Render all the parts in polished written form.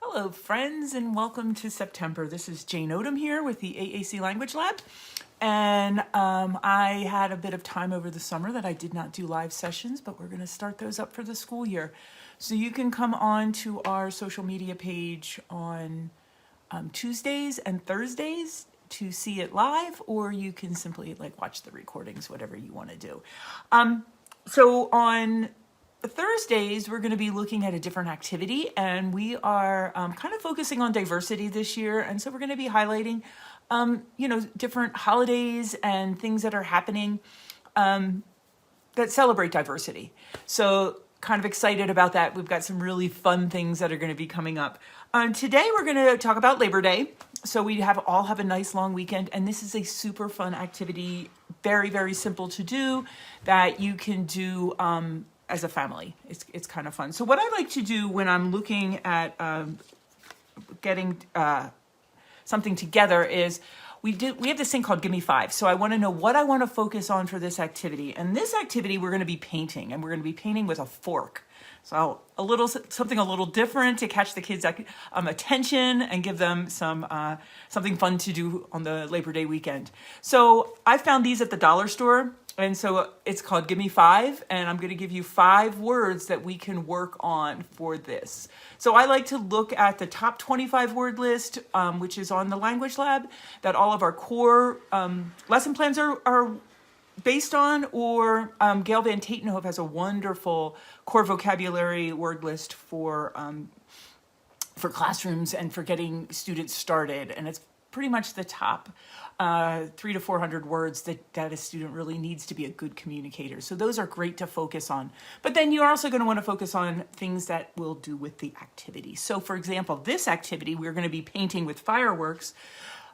Hello, friends, and welcome to September. This is Jane Odom here with the AAC Language Lab. And I had a bit of time over the summer that I did not do live sessions, but we're going to start those up for the school year. So you can come on to our social media page on Tuesdays and Thursdays to see it live, or you can simply watch the recordings, whatever you want to do. So on Thursdays, we're going to be looking at a different activity, and we are kind of focusing on diversity this year. And so we're going to be highlighting, different holidays and things that are happening that celebrate diversity. So kind of excited about that. We've got some really fun things that are going to be coming up. Today, we're going to talk about Labor Day. So we all have a nice long weekend, and this is a super fun activity, very, very simple to do, that you can do as a family. It's kind of fun. So what I like to do when I'm looking at getting something together is we have this thing called Gimme Five. So I want to know what I want to focus on for this activity. And this activity, we're going to be painting, and we're going to be painting with a fork. So something a little different to catch the kids' attention and give them something fun to do on the Labor Day weekend. So I found these at the dollar store. And so it's called Gimme Five, and I'm going to give you 5 words that we can work on for this. So I like to look at the top 25 word list, which is on the Language Lab, that all of our core lesson plans are based on, or Gail Van Tatenhove has a wonderful core vocabulary word list for classrooms and for getting students started, and it's pretty much the top 300 to 400 words that a student really needs to be a good communicator. So those are great to focus on. But then you're also going to want to focus on things that will do with the activity. So for example, this activity, we're going to be painting with fireworks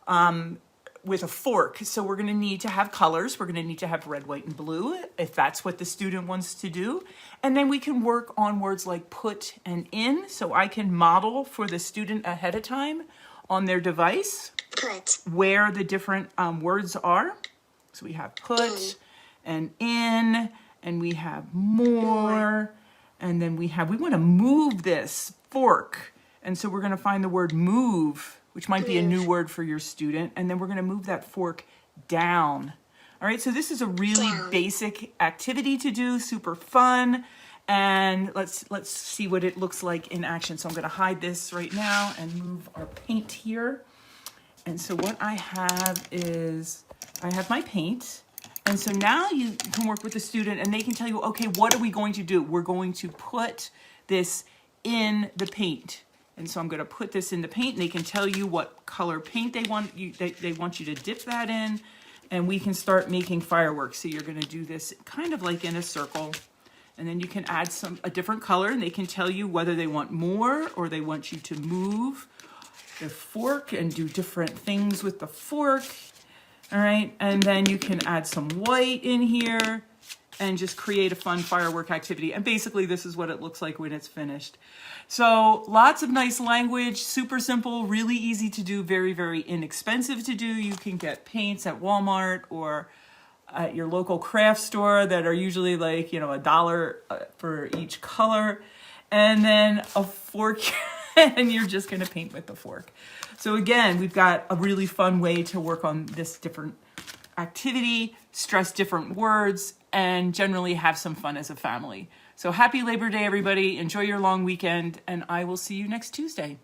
with a fork. So we're going to need to have colors. We're going to need to have red, white, and blue, if that's what the student wants to do. And then we can work on words like put and in. So I can model for the student ahead of time on their device where the different words are. So we have put and in, and we have more, and then we want to move this fork. And so we're going to find the word move, which might be a new word for your student, and then we're going to move that fork down. All right, so this is a really basic activity to do, super fun. And let's see what it looks like in action. So I'm going to hide this right now and move our paint here. And so what I have is, I have my paint. And so now you can work with the student and they can tell you, okay, what are we going to do? We're going to put this in the paint. And so I'm going to put this in the paint, and they can tell you what color paint they want you to dip that in. And we can start making fireworks. So you're going to do this kind of like in a circle. And then you can add a different color, and they can tell you whether they want more or they want you to move the fork and do different things with the fork. All right, and then you can add some white in here and just create a fun firework activity. And basically this is what it looks like when it's finished. So lots of nice language, super simple, really easy to do, very, very inexpensive to do. You can get paints at Walmart or at your local craft store that are usually like, $1 for each color, and then a fork, and you're just going to paint with the fork. So again, we've got a really fun way to work on this different activity, stress different words, and generally have some fun as a family. So happy Labor Day, everybody. Enjoy your long weekend, and I will see you next Tuesday.